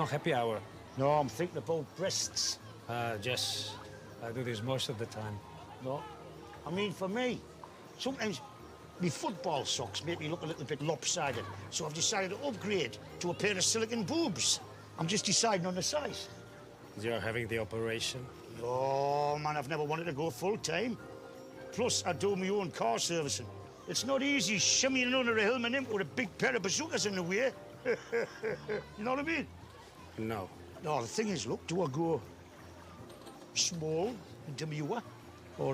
no happy hour. No, I'm thinking about breasts. Jess, I do this most of the time. No, I mean for me. Sometimes my football socks make me look a little bit lopsided, so I've decided to upgrade to a pair of silicone boobs. I'm just deciding on the size. You're having the operation? Oh, man, I've never wanted to go full-time. Plus, I do my own car servicing. It's not easy shimmying under a helmet with a big pair of bazookas in the way. You know what I mean? No. No, the thing is, look, do I go small and demure, or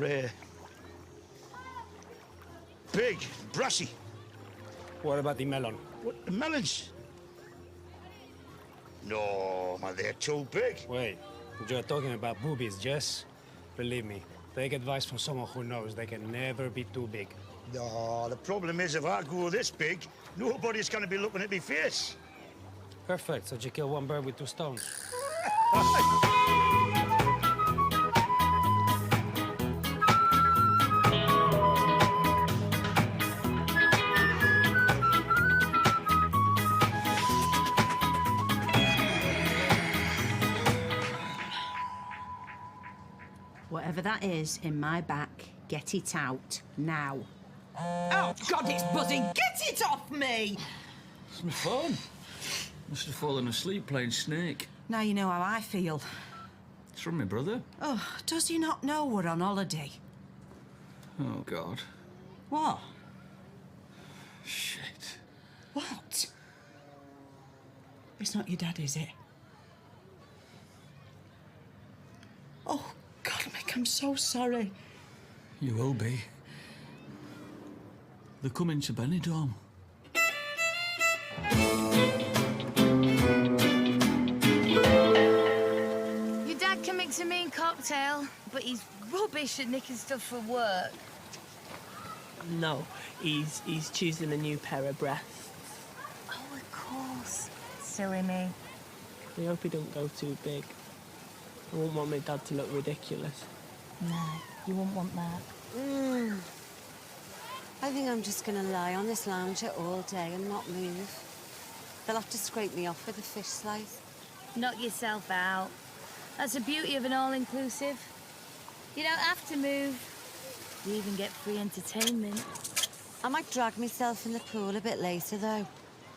big, brassy? What about the melon? What, the melons? No, man, they're too big. Wait, you're talking about boobies, Jess? Believe me, take advice from someone who knows they can never be too big. No, the problem is if I go this big, nobody's gonna be looking at me face. Perfect, so you kill one bird with two stones. Whatever that is in my back, get it out now. Oh, God, it's buzzing. Get it off me! It's my phone. Must have fallen asleep playing Snake. Now you know how I feel. It's from my brother. Oh, does he not know we're on holiday? Oh, God. What? Shit. What? It's not your dad, is it? Oh, God, Mick, I'm so sorry. You will be. They're coming to Benidorm. Your dad can mix a mean cocktail, but he's rubbish at nicking stuff for work. No, he's choosing a new pair of breasts. Oh, of course. Silly me. I hope he don't go too big. I won't want my dad to look ridiculous. No, you wouldn't want that. I think I'm just going to lie on this lounger all day and not move. They'll have to scrape me off with a fish slice. Knock yourself out. That's the beauty of an all-inclusive. You don't have to move. You even get free entertainment. I might drag myself in the pool a bit later, though.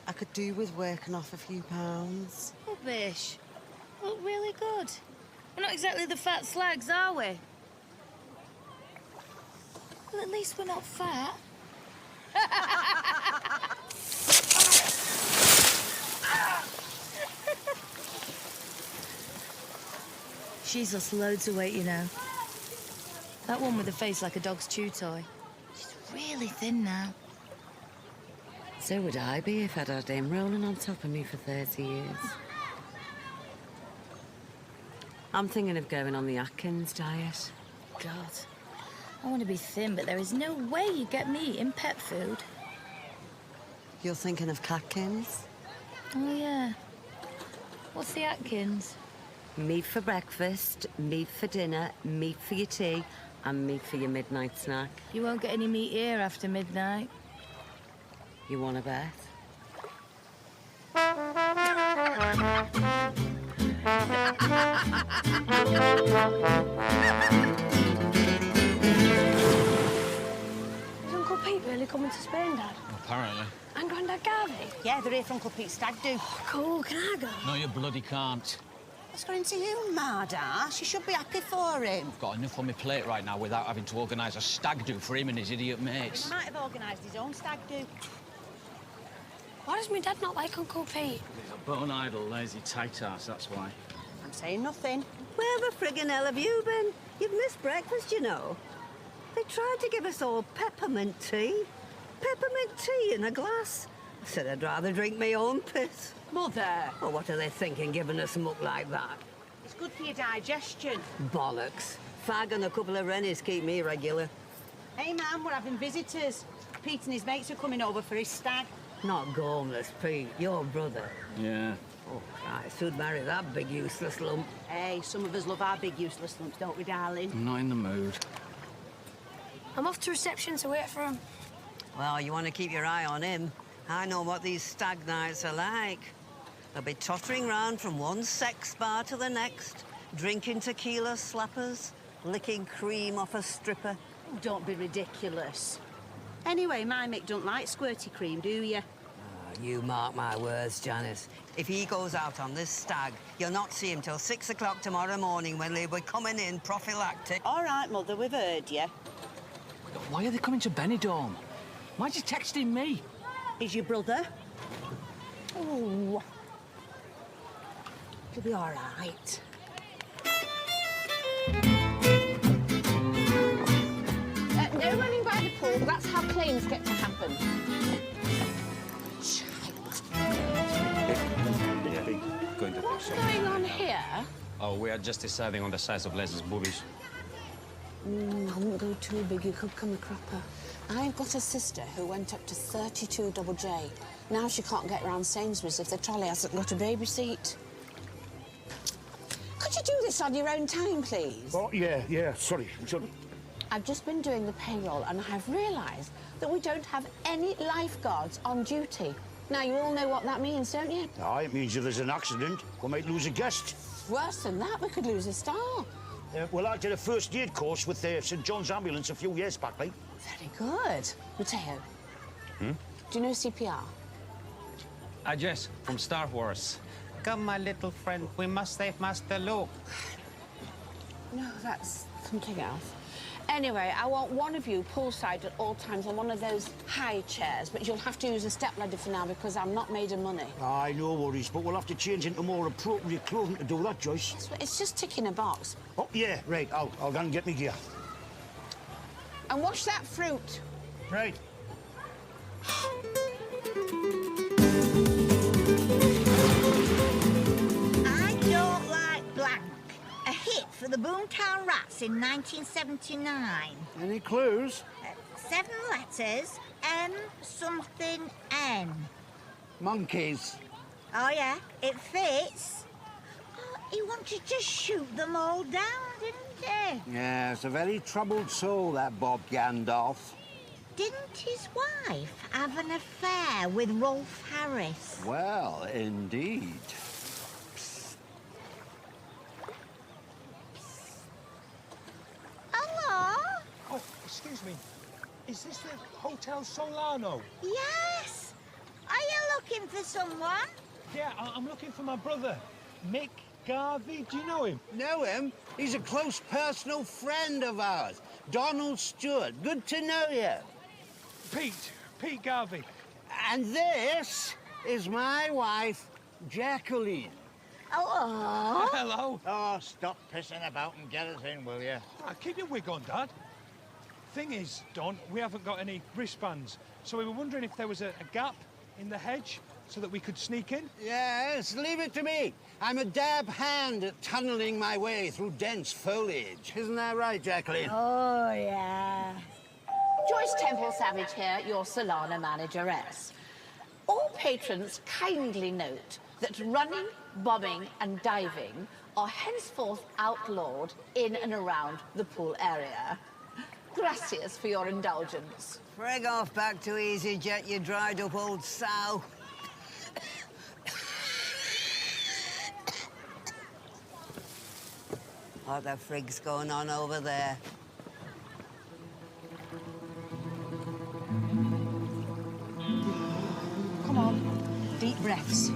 I could do with working off a few pounds. Rubbish. Look really good. We're not exactly the fat slags, are we? Well, at least we're not fat. She's lost loads of weight, you know. That one with a face like a dog's chew toy. She's really thin now. So would I be if I'd had him rolling on top of me for 30 years. I'm thinking of going on the Atkins diet. God, I want to be thin, but there is no way you get me eating pet food. You're thinking of Atkins? Oh, yeah. What's the Atkins? Meat for breakfast, meat for dinner, meat for your tea, and meat for your midnight snack. You won't get any meat here after midnight. You want a bet? Is Uncle Pete really coming to Spain, Dad? Apparently. And Grandad Garvey? Yeah, they're here for Uncle Pete's stag do. Oh, cool. Can I go? No, you bloody can't. What's going to you, Marda? She should be happy for him. I've got enough on my plate right now without having to organise a stag do for him and his idiot mates. He might have organised his own stag do. Why does my dad not like Uncle Pete? He's a bone idle, lazy tight ass, that's why. I'm saying nothing. Where the friggin' hell have you been? You've missed breakfast, you know. They tried to give us all peppermint tea. Peppermint tea in a glass. I said I'd rather drink my own piss. Mother! Well, what are they thinking, giving us muck like that? It's good for your digestion. Bollocks. Fag and a couple of rennies keep me regular. Hey, Ma'am, we're having visitors. Pete and his mates are coming over for his stag. Not Gormless, Pete. Your brother. Yeah. Oh, Christ, who'd marry that big useless lump? Hey, some of us love our big useless lumps, don't we, darling? I'm not in the mood. I'm off to reception to wait for him. Well, you want to keep your eye on him. I know what these stag nights are like. They'll be tottering round from one sex bar to the next, drinking tequila slappers, licking cream off a stripper. Oh, don't be ridiculous. Anyway, my Mick don't like squirty cream, do you? You mark my words, Janice. If he goes out on this stag, you'll not see him till 6 o'clock tomorrow morning when they'll be coming in prophylactic. All right, Mother, we've heard you. Why are they coming to Benidorm? Why are you texting me? Is your brother? Oh. He'll be all right. No running by the pool. That's how claims get to happen. What's going on here? Oh, we are just deciding on the size of Leslie's boobies. I wouldn't go too big. You could come a cropper. I've got a sister who went up to 32 double J. Now she can't get round Sainsbury's if the trolley hasn't got a baby seat. Could you do this on your own time, please? Oh, yeah, sorry. I've just been doing the payroll and I've realised that we don't have any lifeguards on duty. Now, you all know what that means, don't you? Aye, it means if there's an accident, we might lose a guest. Worse than that, we could lose a star. Well, I did a first aid course with St John's Ambulance a few years back, like. Very good. Mateo, do you know CPR? Jess, from Star Wars. Come, my little friend, we must save Master Luke. No, that's something else. Anyway, I want one of you poolside at all times on one of those high chairs, but you'll have to use a stepladder for now because I'm not made of money. Aye, no worries, but we'll have to change into more appropriate clothing to do that, Joyce. It's just ticking a box. Oh, yeah, right, I'll go and get me gear. And wash that fruit. Right. I don't like blank. A hit for the Boomtown Rats in 1979. Any clues? 7 letters, M something N. Monkeys. Oh, yeah, it fits. Oh, he wanted to shoot them all down, didn't he? Yeah, it's a very troubled soul, that Bob Gandalf. Didn't his wife have an affair with Rolf Harris? Well, indeed. Hello? Oh, excuse me. Is this the Hotel Solano? Yes. Are you looking for someone? Yeah, I'm looking for my brother, Mick Garvey. Do you know him? Know him? He's a close personal friend of ours. Donald Stewart. Good to know you. Pete Garvey. And this is my wife, Jacqueline. Hello. Hello. Oh, stop pissing about and get us in, will you? Keep your wig on, Dad. Thing is, Don, we haven't got any wristbands, so we were wondering if there was a gap in the hedge so that we could sneak in. Yes, leave it to me. I'm a dab hand at tunnelling my way through dense foliage. Isn't that right, Jacqueline? Oh, yeah. Joyce Temple Savage here, your Solana manageress. All patrons kindly note that running, bombing and diving are henceforth outlawed in and around the pool area. Gracias for your indulgence. Frig off back to EasyJet, you dried up old sow. What the frig's going on over there? Come on, deep breaths.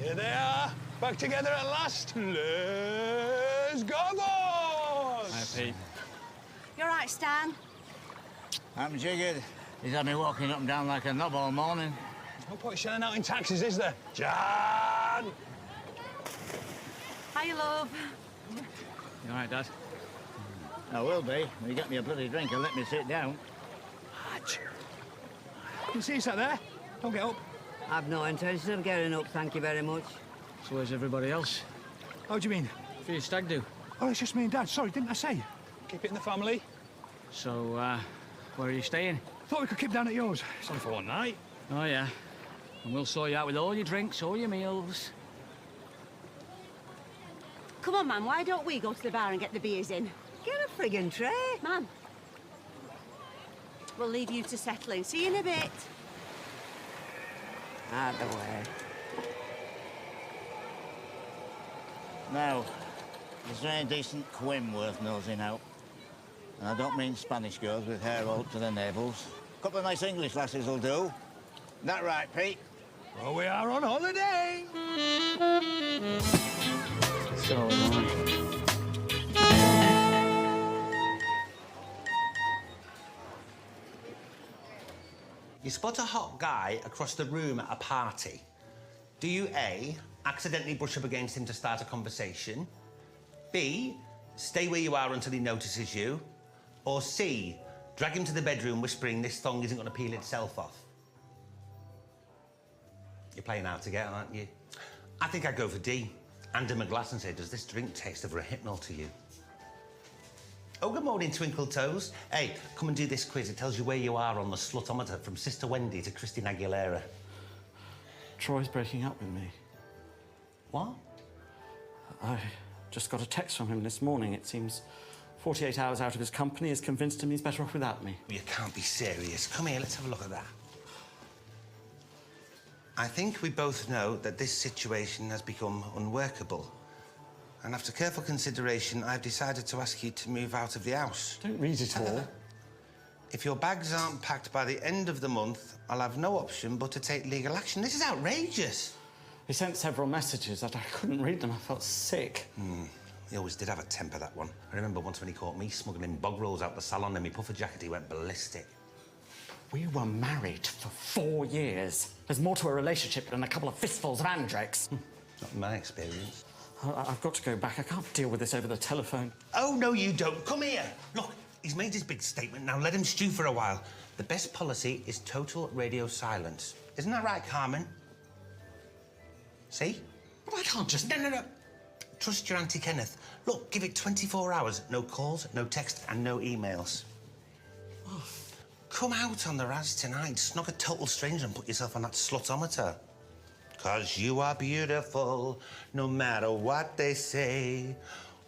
Here they are, back together at last. Let's go, boys! Hi, Pete. You all right, Stan? I'm jiggered. He's had me walking up and down like a knob all morning. There's no point shelling out in taxis, is there? Jan! Hi, love. You all right, Dad? I will be. When you get me a bloody drink and let me sit down. Madge! You see that there? Don't get up. I've no intention of getting up, thank you very much. So where's everybody else? How do you mean? For your stag do. Oh, it's just me and Dad. Sorry, didn't I say? Keep it in the family. So, where are you staying? Thought we could keep down at yours. It's only for one night. Oh, yeah. And we'll sort you out with all your drinks, all your meals. Come on, man, why don't we go to the bar and get the beers in? Get a friggin' tray. Man. We'll leave you to settle in. See you in a bit. Out the way. Now, is there any decent quim worth nosing out? And I don't mean Spanish girls with hair all up to their navels. A couple of nice English lasses will do. That right, Pete? Well, we are on holiday. So am I. You spot a hot guy across the room at a party. Do you A, accidentally brush up against him to start a conversation? B, stay where you are until he notices you? Or C, drag him to the bedroom whispering this thong isn't going to peel itself off? You're playing hard to get, aren't you? I think I'd go for D. Hand him a glass and say, does this drink taste of rehypnol to you? Oh, good morning, Twinkle Toes. Hey, come and do this quiz. It tells you where you are on the slutometer from Sister Wendy to Christina Aguilera. Troy's breaking up with me. What? I just got a text from him this morning. It seems 48 hours out of his company has convinced him he's better off without me. You can't be serious. Come here, let's have a look at that. I think we both know that this situation has become unworkable. And after careful consideration, I've decided to ask you to move out of the house. Don't read it all. If your bags aren't packed by the end of the month, I'll have no option but to take legal action. This is outrageous. He sent several messages that I couldn't read them. I felt sick. He always did have a temper, that one. I remember once when he caught me smuggling bog rolls out the salon and my puffer jacket, he went ballistic. We were married for 4 years. There's more to a relationship than a couple of fistfuls of Andrex. Not in my experience. I've got to go back. I can't deal with this over the telephone. Oh, no, you don't. Come here. Look, he's made his big statement. Now let him stew for a while. The best policy is total radio silence. Isn't that right, Carmen? See? Well, I can't just... No. Trust your Auntie Kenneth. Look, give it 24 hours. No calls, no text, and no emails. Oh. Come out on the Raz tonight. Snog a total stranger and put yourself on that slutometer. 'Cause you are beautiful, no matter what they say.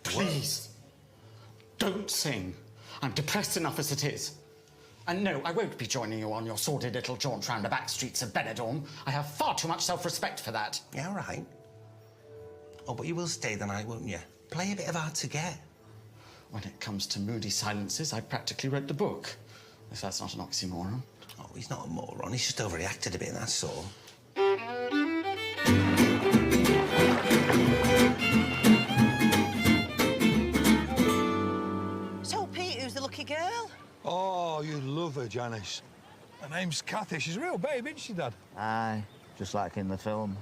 Please, don't sing. I'm depressed enough as it is. And no, I won't be joining you on your sordid little jaunt round the back streets of Benidorm. I have far too much self-respect for that. Yeah, all right. Oh, but you will stay the night, won't you? Play a bit of hard to get. When it comes to moody silences, I practically read the book. If that's not an oxymoron. Oh, he's not a moron. He's just overreacted a bit, that's all. So, Pete, who's the lucky girl? Oh, you love her, Janice. Her name's Kathy. She's a real babe, isn't she, Dad? Aye, just like in the film.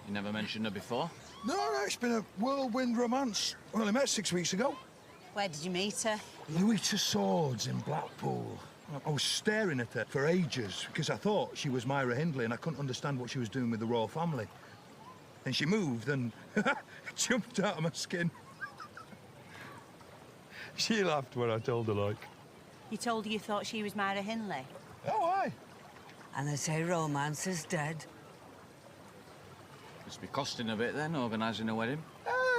You never mentioned her before? No, it's been a whirlwind romance. We only met 6 weeks ago. Where did you meet her? Louis Tussauds in Blackpool. I was staring at her for ages because I thought she was Myra Hindley and I couldn't understand what she was doing with the royal family. Then she moved and jumped out of my skin. She laughed when I told her, like. You told her you thought she was Myra Hindley? Oh, aye. And they say romance is dead. Must be costing a bit then, organising a wedding.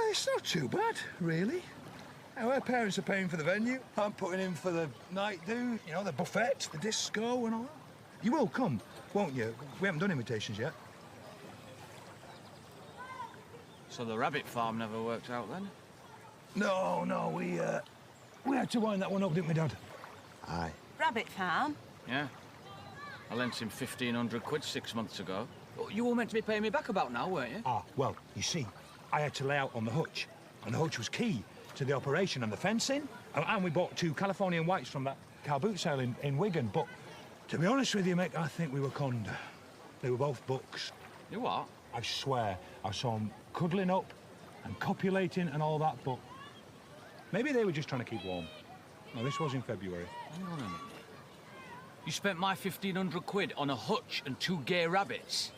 It's not too bad, really. Her parents are paying for the venue. I'm putting in for the night do, you know, the buffet, the disco and all that. You will come, won't you? We haven't done invitations yet. So the rabbit farm never worked out then? No, we had to wind that one up, didn't we, Dad? Aye. Rabbit farm? Yeah. I lent him 1,500 quid 6 months ago. You were meant to be paying me back about now, weren't you? Ah, well, you see, I had to lay out on the hutch, and the hutch was key to the operation and the fencing. And we bought 2 Californian whites from that car boot sale in Wigan. But to be honest with you, Mick, I think we were conned. They were both bucks. You what? I swear, I saw them cuddling up and copulating and all that, but maybe they were just trying to keep warm. No, this was in February. Hang on a minute. You spent my 1,500 quid on a hutch and 2 gay rabbits?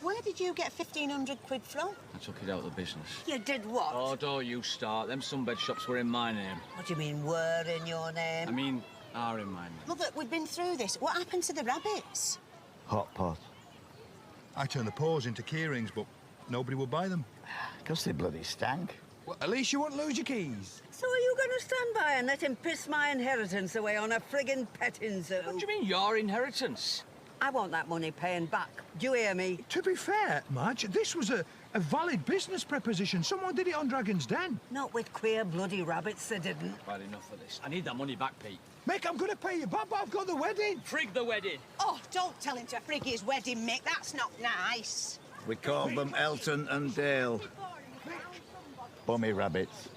Where did you get 1,500 quid from? I took it out of the business. You did what? Oh, don't you start. Them sunbed shops were in my name. What do you mean, were in your name? I mean, are in my name. Mother, we've been through this. What happened to the rabbits? Hot pot. I turned the paws into key rings, but nobody would buy them. 'Cause they bloody stank. Well, at least you wouldn't lose your keys. So are you going to stand by and let him piss my inheritance away on a friggin' petting zoo? What do you mean, your inheritance? I want that money paying back. Do you hear me? To be fair, Madge, this was a valid business proposition. Someone did it on Dragon's Den. Not with queer bloody rabbits, they didn't. Well, enough of this. I need that money back, Pete. Mick, I'm going to pay you back, but I've got the wedding. Frig the wedding. Oh, don't tell him to frig his wedding, Mick. That's not nice. We call them Elton and Dale. Bummy rabbits.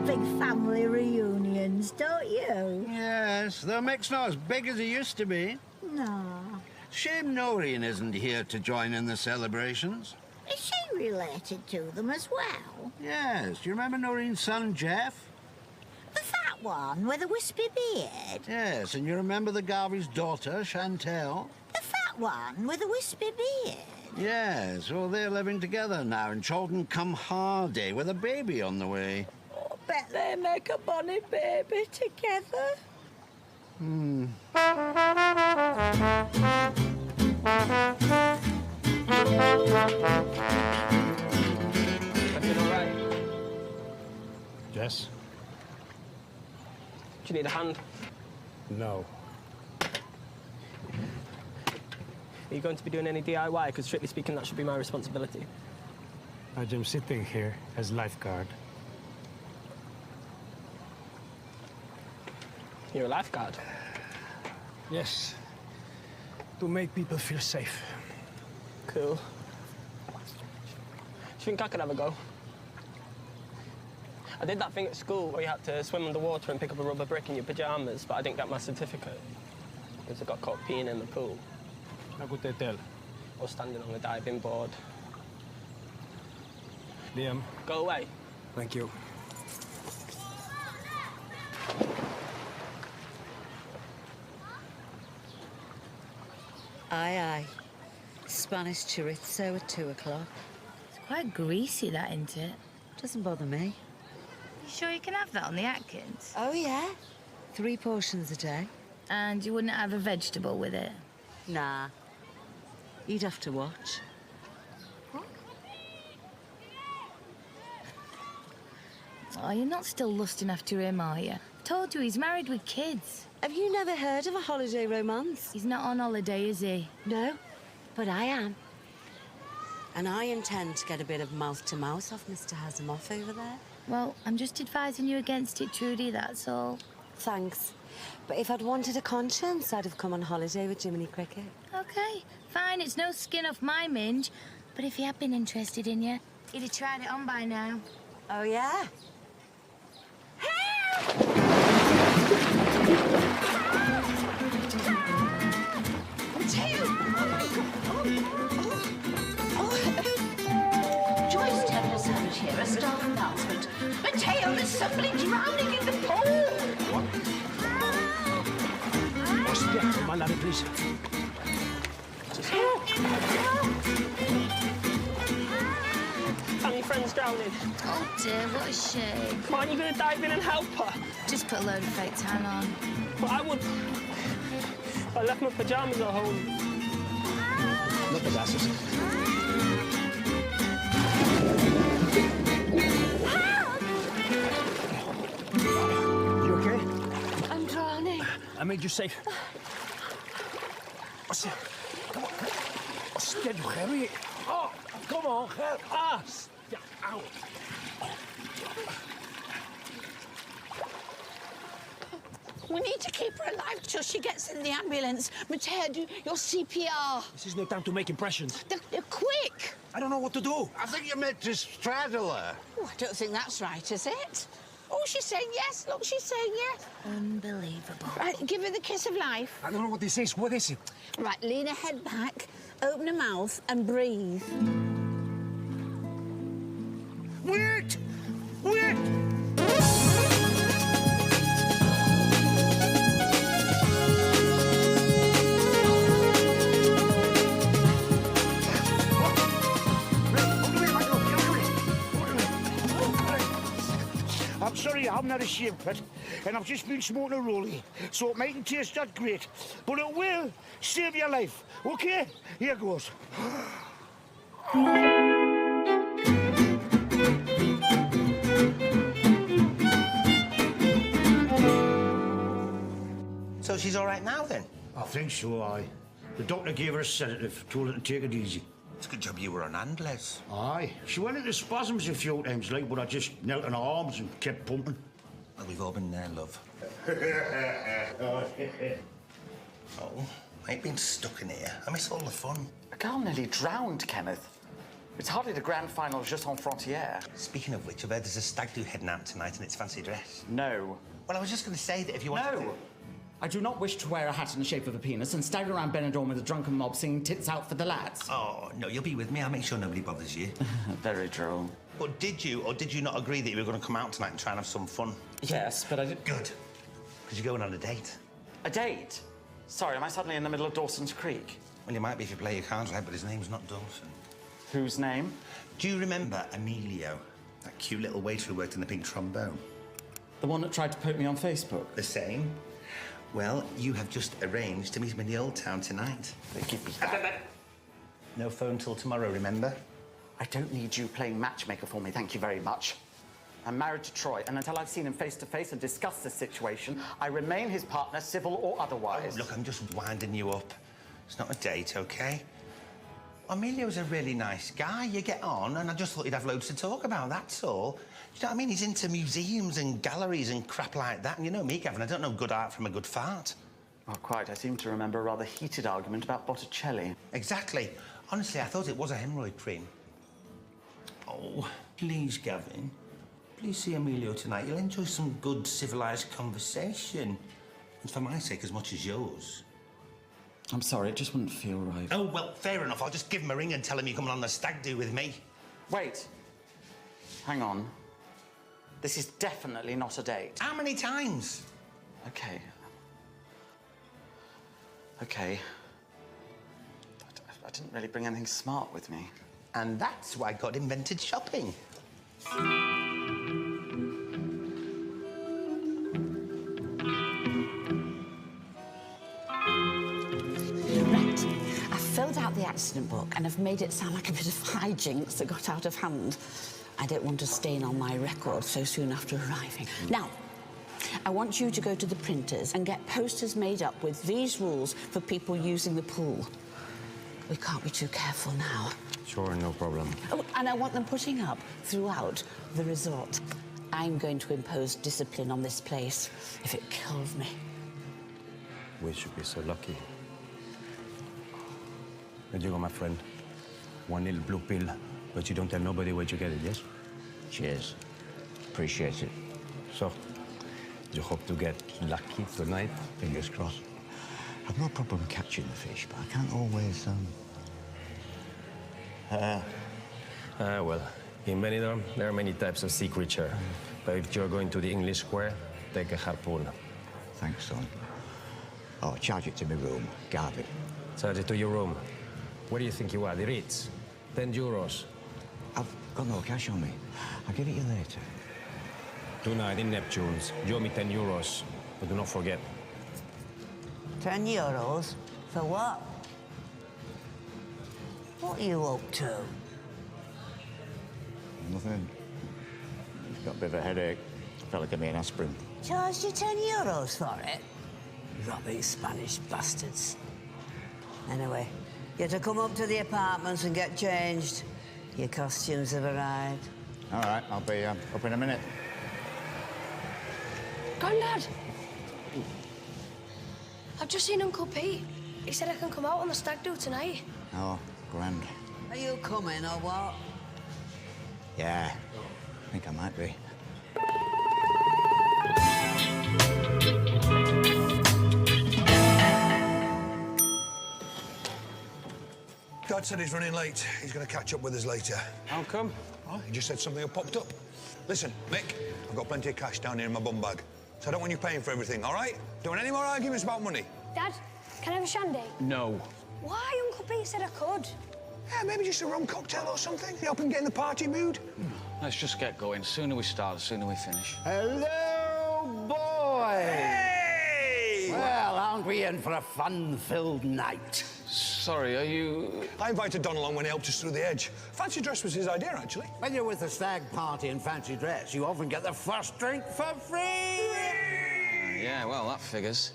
Big family reunions, don't you? Yes, though Mick's not as big as he used to be. No. Shame Noreen isn't here to join in the celebrations. Is she related to them as well? Yes, do you remember Noreen's son, Jeff? The fat one with a wispy beard? Yes, and you remember the Garvey's daughter, Chantel? The fat one with a wispy beard? Yes, well, they're living together now in Chorlton-cum-Hardy with a baby on the way. Oh, bet they make a bonny baby together. Everything all right? Jess? Do you need a hand? No. Are you going to be doing any DIY? Because strictly speaking, that should be my responsibility. I'm sitting here as lifeguard. You're a lifeguard? Yes. To make people feel safe. Cool. Do you think I could have a go? I did that thing at school where you had to swim underwater and pick up a rubber brick in your pyjamas, but I didn't get my certificate because I got caught peeing in the pool. How could they tell? Or standing on the diving board. Liam. Go away. Thank you. Aye, aye. Spanish chorizo at 2 o'clock. It's quite greasy, that, isn't it? Doesn't bother me. You sure you can have that on the Atkins? Oh, yeah. 3 portions a day. And you wouldn't have a vegetable with it? Nah. You'd have to watch. Oh, you're not still lusting after him, are you? I've told you, he's married with kids. Have you never heard of a holiday romance? He's not on holiday, is he? No, but I am. And I intend to get a bit of mouth-to-mouth off Mr. Hasimoff over there. Well, I'm just advising you against it, Trudy, that's all. Thanks. But if I'd wanted a conscience, I'd have come on holiday with Jiminy Cricket. OK, fine, it's no skin off my minge. But if he had been interested in you, he'd have tried it on by now. Oh, yeah? Mateo! Joyce Temple Savage here, a staff announcement. Mateo, there's somebody drowning in the pool! Hostia, my lad, please. And your friend's drowning. Oh dear, what a shame. Why aren't you going to dive in and help her? Just put a load of fake tan on. But I would. I left my pyjamas at home. Not the glasses. You okay? I'm drowning. I made you safe. Hostia, come on. Hostia, you Harry. Oh, come on, Harry. Ah, yeah, ow. We need to keep her alive till she gets in the ambulance. Mateo, do your CPR. This is no time to make impressions. They're quick. I don't know what to do. I think you meant to straddle her. Oh, I don't think that's right, is it? Oh, she's saying yes. Look, she's saying yes. Unbelievable. Right, give her the kiss of life. I don't know what this is. What is it? Right, lean her head back, open her mouth and breathe. Wait! Wait! I'm sorry, I haven't had a shave cut, and I've just been smoking a rollie, so it mightn't taste that great, but it will save your life, okay? Here goes. So she's all right now, then? I think so, aye. The doctor gave her a sedative, told her to take it easy. It's a good job you were on hand, Les. Aye. She went into spasms a few times, like, but I just knelt on her arms and kept pumping. Well, we've all been there, love. Oh, I ain't been stuck in here. I miss all the fun. A girl nearly drowned, Kenneth. It's hardly the grand final just en frontière. Speaking of which, I've heard there's a stag do heading out tonight in its fancy dress. No. Well, I was just going to say that if you wanted to... No! I do not wish to wear a hat in the shape of a penis and stagger around Benidorm with a drunken mob singing tits out for the lads. Oh, no, you'll be with me. I'll make sure nobody bothers you. Very droll. But did you or did you not agree that you were going to come out tonight and try and have some fun? Yes, but I did... Good. Because you're going on a date. A date? Sorry, am I suddenly in the middle of Dawson's Creek? Well, you might be if you play your cards right, but his name's not Dawson. Whose name? Do you remember Emilio? That cute little waiter who worked in the Pink Trombone? The one that tried to poke me on Facebook? The same. Well, you have just arranged to meet him in the Old Town tonight. Give me that. No phone till tomorrow, remember? I don't need you playing matchmaker for me, thank you very much. I'm married to Troy, and until I've seen him face to face and discussed this situation, I remain his partner, civil or otherwise. Oh, look, I'm just winding you up. It's not a date, OK? Emilio's a really nice guy. You get on, and I just thought you'd have loads to talk about, that's all. Do you know what I mean? He's into museums and galleries and crap like that. And you know me, Gavin, I don't know good art from a good fart. Oh, quite. I seem to remember a rather heated argument about Botticelli. Exactly. Honestly, I thought it was a hemorrhoid cream. Oh, please, Gavin. Please see Emilio tonight. You'll enjoy some good, civilised conversation. And for my sake as much as yours. I'm sorry, it just wouldn't feel right. Oh, well, fair enough. I'll just give him a ring and tell him you're coming on the stag do with me. Wait. Hang on. This is definitely not a date. How many times? OK. OK. I didn't really bring anything smart with me. And that's why God invented shopping. Filled out the accident book and have made it sound like a bit of hijinks that got out of hand. I don't want a stain on my record so soon after arriving. Now, I want you to go to the printers and get posters made up with these rules for people using the pool. We can't be too careful now. Sure, no problem. Oh, and I want them putting up throughout the resort. I'm going to impose discipline on this place if it kills me. We should be so lucky. There you go, my friend. One little blue pill, but you don't tell nobody where you get it, yes? Cheers. Appreciate it. So, you hope to get lucky tonight? Fingers crossed. I've no problem catching the fish, but I can't always, Well, in Benidorm, there are many types of sea creature. But if you're going to the English Square, take a harpoon. Thanks, son. Oh, charge it to my room, Garvey. Charge it to your room. Where do you think you are? The Ritz? 10 euros. I've got no cash on me. I'll give it you later. Tonight in Neptune's, you owe me 10 euros. But do not forget. 10 euros? For what? What are you up to? Nothing. Just got a bit of a headache. Felt like I made an aspirin. Charged you 10 euros for it? Robbing Spanish bastards. Anyway, you're to come up to the apartments and get changed. Your costumes have arrived. All right, I'll be up in a minute. Grandad! I've just seen Uncle Pete. He said I can come out on the stag do tonight. Oh, grand. Are you coming or what? Yeah, I think I might be. Dad said he's running late. He's going to catch up with us later. How come? Oh, he just said something had popped up. Listen, Mick, I've got plenty of cash down here in my bum bag, so I don't want you paying for everything, all right? Don't want any more arguments about money. Dad, can I have a shandy? No. Why? Uncle Pete said I could. Yeah, maybe just a rum cocktail or something. Help him get in the party mood. Let's just get going. The sooner we start, the sooner we finish. Hello, boys! Hey! Well, aren't we in for a fun-filled night? Sorry, are you... I invited Don along when he helped us through the edge. Fancy dress was his idea, actually. When you're with a stag party in fancy dress, you often get the first drink for free! Yeah, well, that figures.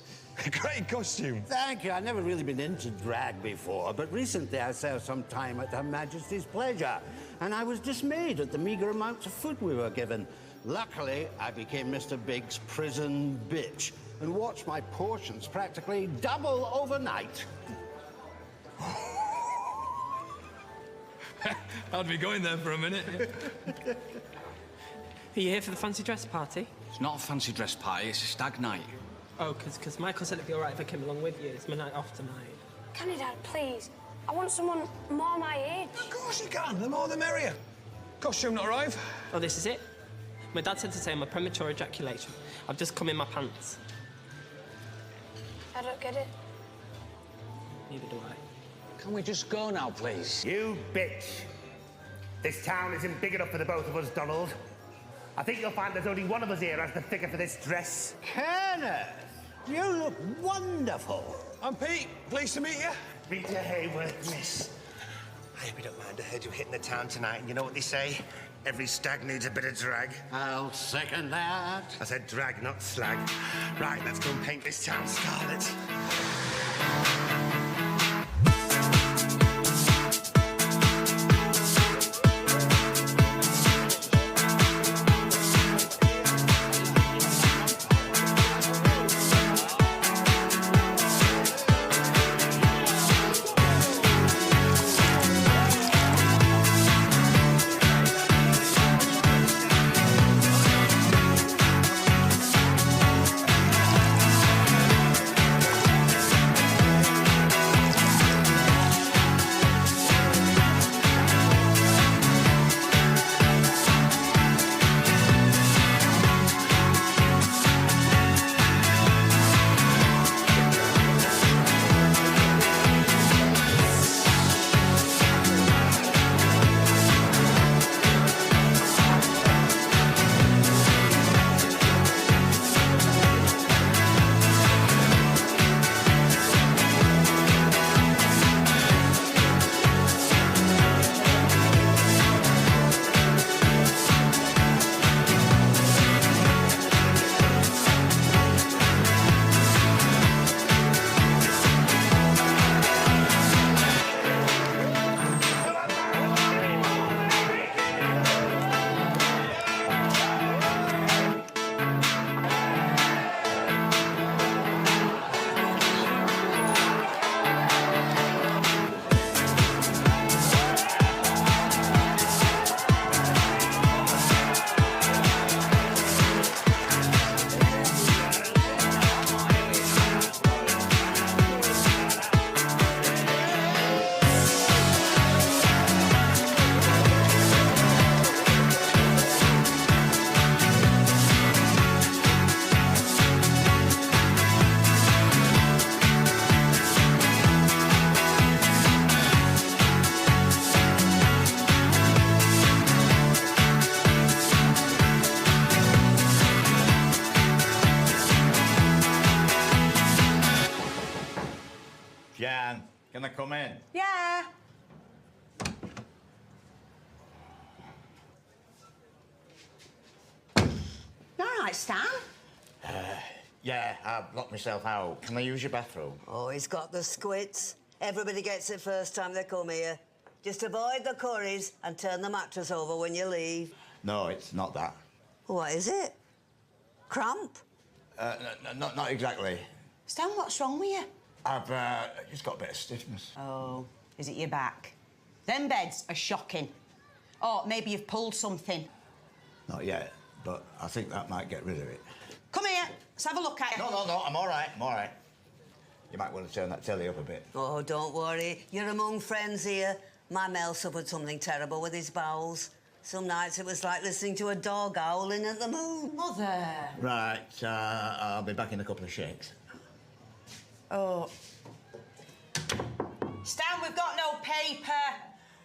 Great costume. Thank you. I've never really been into drag before, but recently I served some time at Her Majesty's pleasure, and I was dismayed at the meagre amounts of food we were given. Luckily, I became Mr. Big's prison bitch and watched my portions practically double overnight. I'd be going there for a minute. Are you here for the fancy dress party? It's not a fancy dress party, it's a stag night. Oh, because Michael said it'd be all right if I came along with you. It's my night off tonight. Can you, Dad, please? I want someone more my age. Of course you can. The more the merrier. Costume not arrive? Oh, this is it? My dad said to say I'm a premature ejaculation. I've just come in my pants. I don't get it. Neither do I. Can we just go now, please? You bitch. This town isn't big enough for the both of us, Donald. I think you'll find there's only one of us here has the figure for this dress. Kenneth, you look wonderful. I'm Pete. Pleased to meet you. Peter Hayworth, miss. I hope you don't mind. I heard you hitting the town tonight, and you know what they say? Every stag needs a bit of drag. I'll second that. I said drag, not slag. Right, let's go and paint this town scarlet. Jan, can I come in? Yeah. You all right, Stan? Yeah, I've locked myself out. Can I use your bathroom? Oh, he's got the squits. Everybody gets it first time they come here. Just avoid the curries and turn the mattress over when you leave. No, it's not that. What is it? Cramp? Not exactly. Stan, what's wrong with you? I've just got a bit of stiffness. Oh, is it your back? Them beds are shocking. Oh, maybe you've pulled something. Not yet, but I think that might get rid of it. Come here, let's have a look at it. No, I'm all right, I'm all right. You might want to turn that telly up a bit. Oh, don't worry. You're among friends here. My Mel suffered something terrible with his bowels. Some nights it was like listening to a dog howling at the moon. Mother. Right, I'll be back in a couple of shakes. Oh. Stan, we've got no paper.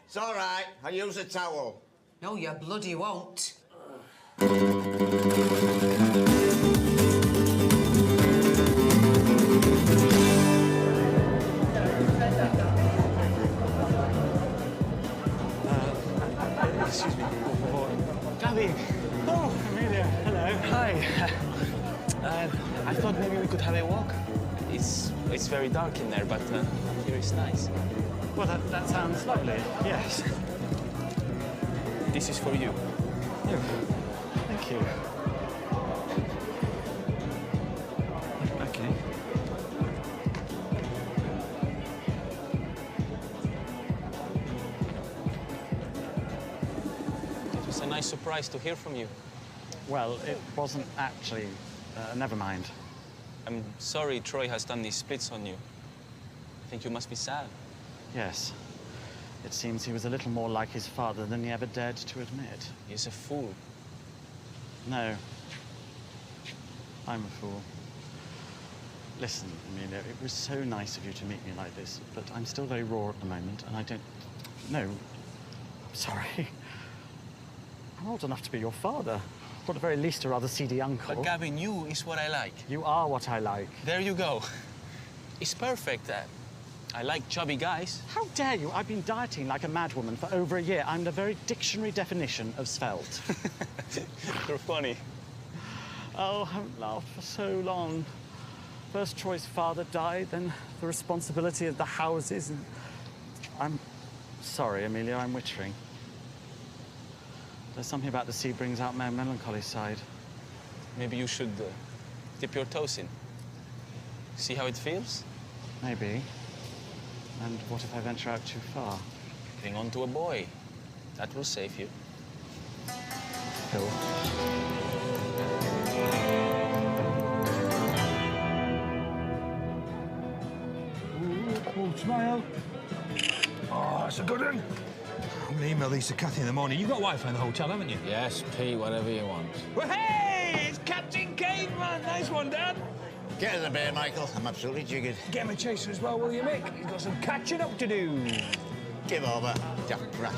It's all right. I'll use a towel. No, you bloody won't. Excuse me. Garvey. Oh, Amelia. Hello. Hi. I thought maybe we could have a walk. It's very dark in there, but here it's nice. Well, that sounds lovely, yes. This is for you. Oh, thank you. Okay. It was a nice surprise to hear from you. Well, it wasn't actually. Never mind. I'm sorry Troy has done these splits on you. I think you must be sad. Yes. It seems he was a little more like his father than he ever dared to admit. He's a fool. No. I'm a fool. Listen, Amelia, it was so nice of you to meet me like this, but I'm still very raw at the moment, and I don't... No. Sorry. I'm old enough to be your father. Or at the very least, a rather seedy uncle. But Gavin, you is what I like. You are what I like. There you go. It's perfect. I like chubby guys. How dare you? I've been dieting like a madwoman for over a year. I'm the very dictionary definition of svelte. You're funny. Oh, I haven't laughed for so long. First Troy's father died, then the responsibility of the houses. And I'm sorry, Amelia, I'm wittering. There's something about the sea brings out my melancholy side. Maybe you should dip your toes in. See how it feels? Maybe. And what if I venture out too far? Cling on to a boy. That will save you. Hill. Oh, smile. Oh, that's a good one. I'm going to email these to Kathy in the morning. You've got Wi-Fi in the hotel, haven't you? Yes, Pete, whatever you want. Well, hey! It's Captain Caveman. Nice one, Dad. Get in the bay, Michael. I'm absolutely jiggered. Get him a chaser as well, will you, Mick? He's got some catching up to do. Give over, Jack Rat.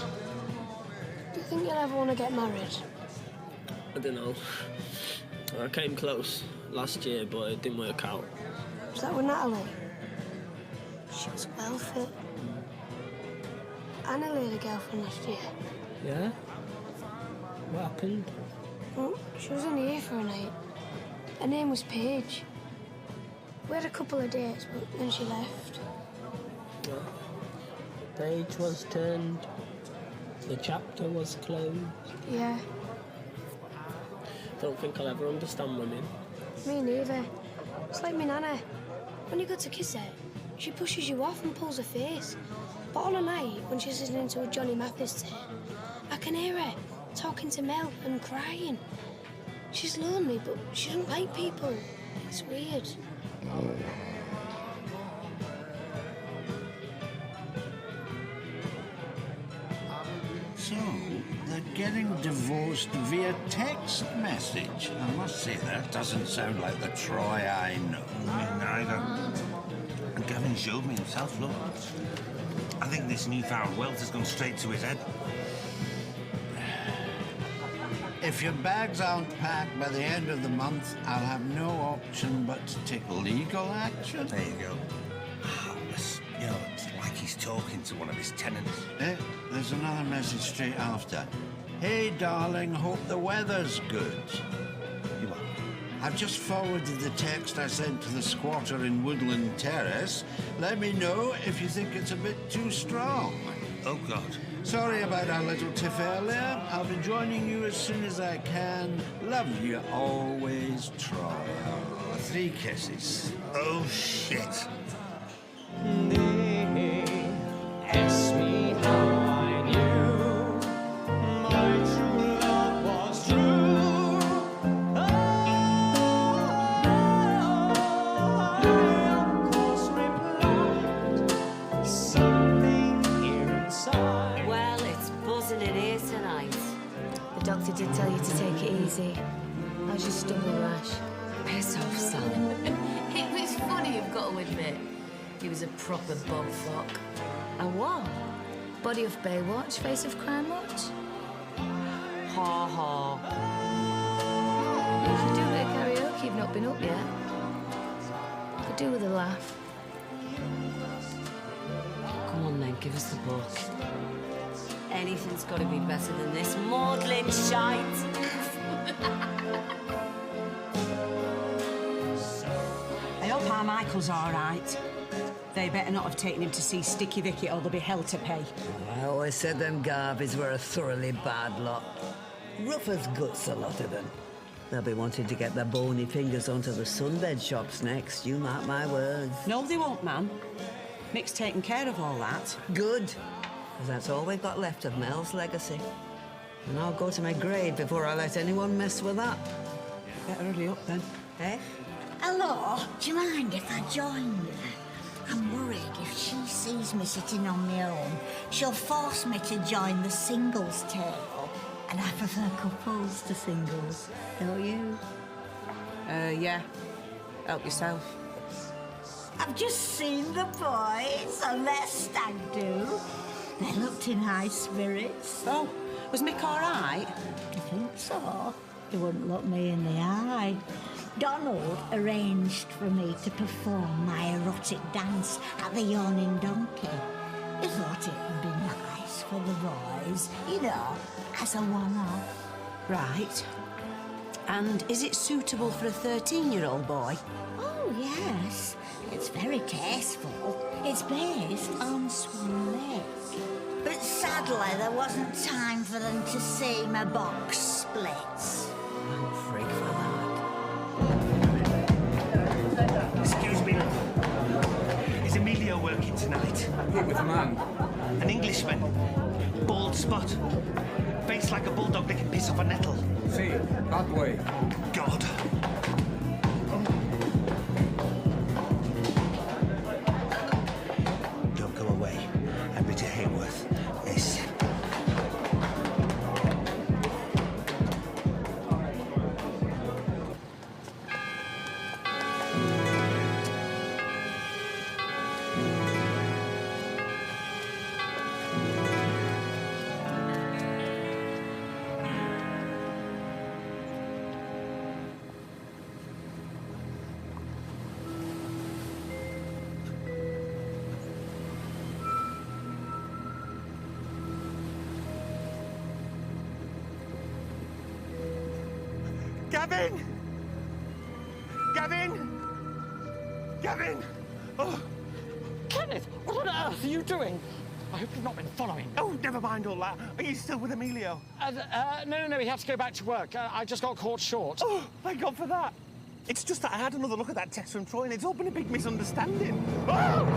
Do you think you'll ever want to get married? I don't know. I came close last year, but it didn't work out. Was that with Natalie? She was well fit. I nearly had a girlfriend last year. Yeah? What happened? Well, she was only here for a night. Her name was Paige. We had a couple of dates, but then she left. Yeah. Page was turned. The chapter was closed. Yeah. Don't think I'll ever understand women. Me neither. It's like me nana. When you go to kiss her, she pushes you off and pulls her face. But on a night, when she's listening to a Johnny Mathis tune, I can hear her talking to Mel and crying. She's lonely, but she doesn't like people. It's weird. So, they're getting divorced via text message. I must say, that doesn't sound like the Troy I know. Me neither. And Gavin showed me himself, look. I think this newfound wealth has gone straight to his head. If your bags aren't packed by the end of the month, I'll have no option but to take legal action. There you go. You know, it's like he's talking to one of his tenants. There's another message straight after. Hey, darling, hope the weather's good. You what? I've just forwarded the text I sent to the squatter in Woodland Terrace. Let me know if you think it's a bit too strong. Oh, God. Sorry about our little tiff earlier. I'll be joining you as soon as I can. Love you always, Troy. 3 kisses. Oh, shit. Ask me how I knew my true love was true. I, of course, replied something inside. Well, it's buzzing in here tonight. The doctor did tell you to take it easy. How's your stomach rash? Piss off, son. It was funny, you've got to admit. He was a proper Bob Fock. A what? Body of Baywatch, face of Crime Watch? Ha ha. You should do a bit of karaoke, you've not been up yet. Could do with a laugh. Come on then, give us the book. Anything's got to be better than this maudlin shite. I hope Carmichael's all right. They better not have taken him to see Sticky Vicky or they'll be hell to pay. I always said them Garveys were a thoroughly bad lot. Rough as guts, a lot of them. They'll be wanting to get their bony fingers onto the sunbed shops next, you mark my words. No, they won't, ma'am. Mick's taken care of all that. Good, because that's all we've got left of Mel's legacy. And I'll go to my grave before I let anyone mess with that. Better hurry up, then. Eh? Hello, do you mind if I join you? I'm worried if she sees me sitting on my own, she'll force me to join the singles table. And I prefer couples to singles, don't you? Yeah. Help yourself. I've just seen the boys on their stag do. They looked in high spirits. Oh, was Mick all right? I think so. He wouldn't look me in the eye. Donald arranged for me to perform my erotic dance at the Yawning Donkey. He thought it would be nice for the boys, you know, as a one-off. Right. And is it suitable for a 13-year-old boy? Oh, yes. It's very tasteful. It's based on Swan Lake. But sadly, there wasn't time for them to see my box splits. I'm a freak for that. Excuse me, love. Is Emilio working tonight? With a man. An Englishman. Bald spot. Face like a bulldog that can piss off a nettle. See, that way. God. Don't go away. I'm Rita Hayworth. Miss. Gavin! Gavin! Gavin! Oh! Kenneth, what on earth are you doing? I hope you've not been following. Oh, never mind all that. Are you still with Emilio? No, he had to go back to work. I just got caught short. Oh, thank God for that. It's just that I had another look at that text from Troy and it's all been a big misunderstanding. Oh!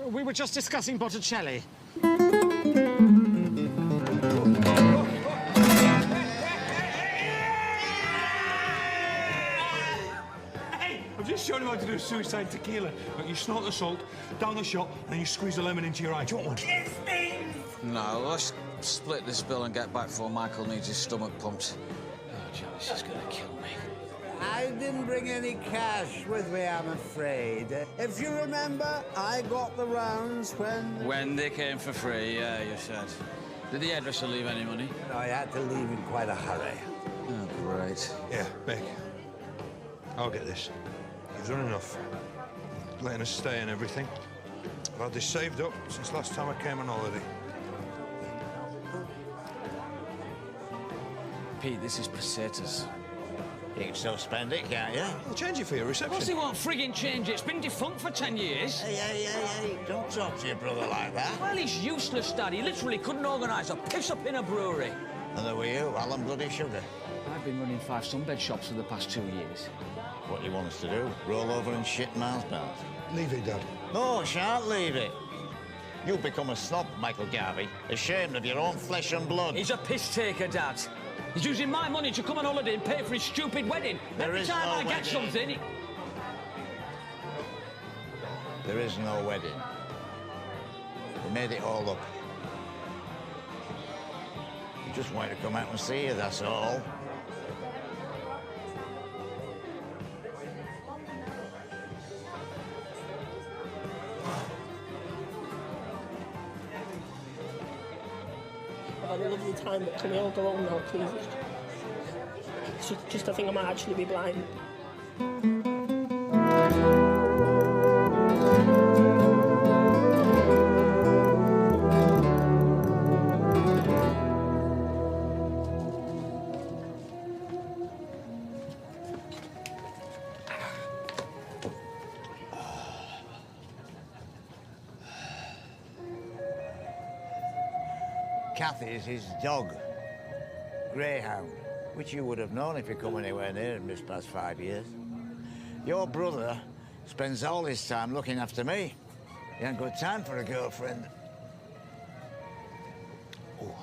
We were just discussing Botticelli. I've just shown him how to do suicide tequila. Look, you snort the salt, down the shot, and then you squeeze the lemon into your eye. Do you want one? No, let's split this bill and get back before Michael needs his stomach pumped. Oh, Janice is gonna kill me. I didn't bring any cash with me, I'm afraid. If you remember, I got the rounds when... When they came for free, yeah, you said. Did the hairdresser leave any money? No, I had to leave in quite a hurry. Oh, great. Yeah, Beke. I'll get this. You've done enough. Letting us stay and everything. I've had this saved up since last time I came on holiday. Pete, this is pesetas. You can still spend it, can't you? I'll change it for your reception. What's he want frigging change it? It's been defunct for 10 years. Hey, don't talk to your brother like that. Well, he's useless, Dad. He literally couldn't organise a piss-up in a brewery. And there were you, Alan Bloody Sugar. I've been running 5 sunbed shops for the past 2 years. What do you want us to do? Roll over and shit Mars bars? Leave it, Dad. No, I shan't leave it. You've become a snob, Michael Garvey. Ashamed of your own flesh and blood. He's a piss-taker, Dad. He's using my money to come on holiday and pay for his stupid wedding. Every time I get something, he... There is no wedding. We made it all up. We just wanted to come out and see you, that's all. I've had a lovely time, but can we all go home now, please? It's just I think I might actually be blind. Kathy's his dog, Greyhound, which you would have known if you come anywhere near him this past 5 years. Your brother spends all his time looking after me. He ain't got time for a girlfriend. Oh.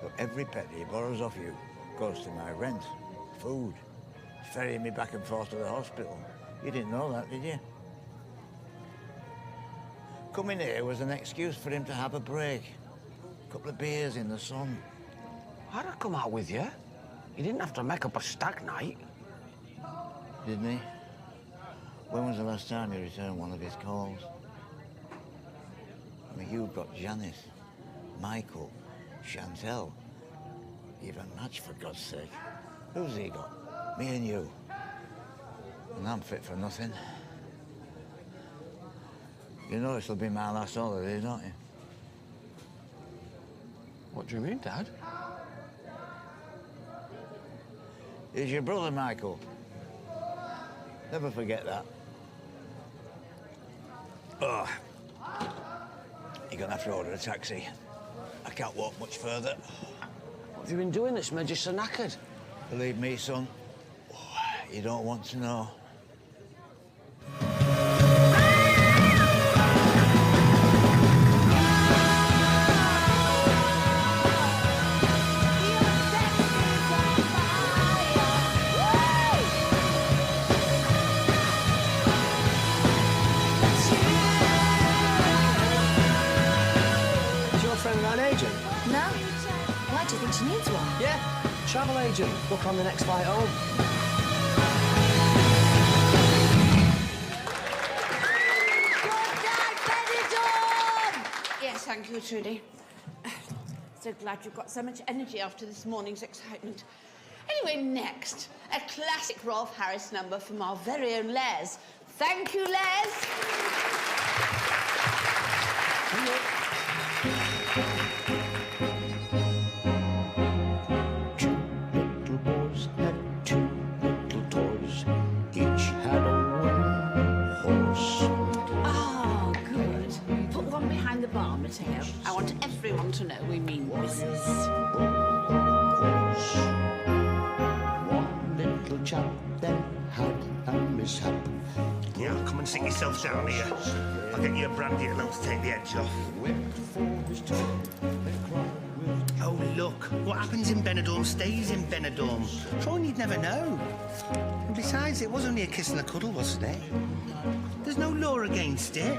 But every penny he borrows off you goes to my rent, food, ferrying me back and forth to the hospital. You didn't know that, did you? Coming here was an excuse for him to have a break. A couple of beers in the sun. I'd have come out with you. You didn't have to make up a stag night. Didn't he? When was the last time he returned one of his calls? I mean, you've got Janice, Michael, Chantel, even Madge, for God's sake. Who's he got? Me and you. And I'm fit for nothing. You know this'll be my last holiday, don't you? What do you mean, Dad? He's your brother, Michael. Never forget that. Oh. You're gonna have to order a taxi. I can't walk much further. What have you been doing that's made you so knackered? Believe me, son, you don't want to know. She needs one. Yeah, travel agent. Book on the next flight home. Yes, thank you, Trudy. So glad you've got so much energy after this morning's excitement. Anyway, next, a classic Rolf Harris number from our very own Les. Thank you, Les. Mateo. I want everyone to know we mean business. One little chap then had a mishap. Yeah, come and sit yourself down here. I'll get you a brandy alone to take the edge off. Oh, look. What happens in Benidorm stays in Benidorm. Troy, you'd never know. And besides, it was only a kiss and a cuddle, wasn't it? There's no law against it.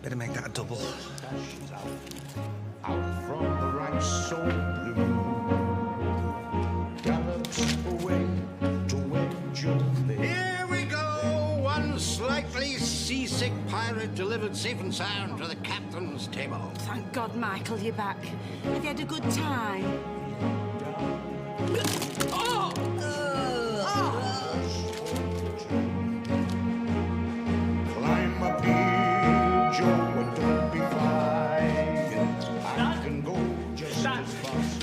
Better make that a double. Out from the right so blue, gallops away to where Joe lay. Here we go! One slightly seasick pirate delivered safe and sound to the captain's table. Thank God, Michael, you're back. Have you had a good time? Oh! Climb up here, Joe, and don't be frightened. I can go just as fast.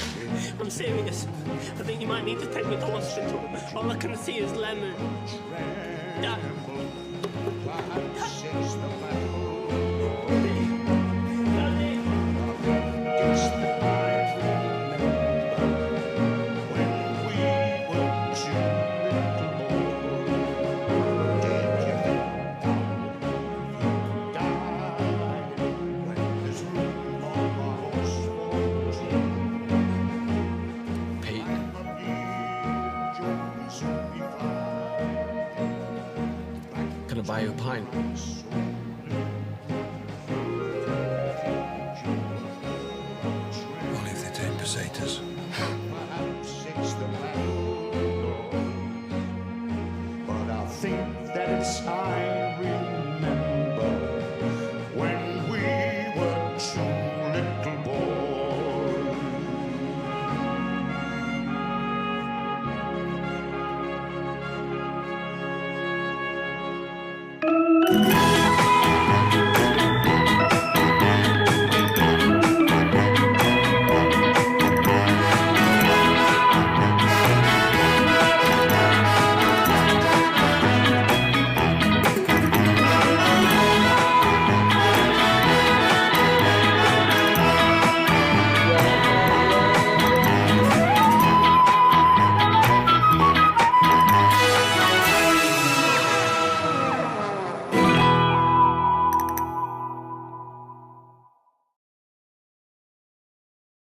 I'm serious. I think you might need to take me to hospital. All I can see is lemon. Dad. Can I buy you a pint? Only if they take pesetas. But I think that it's time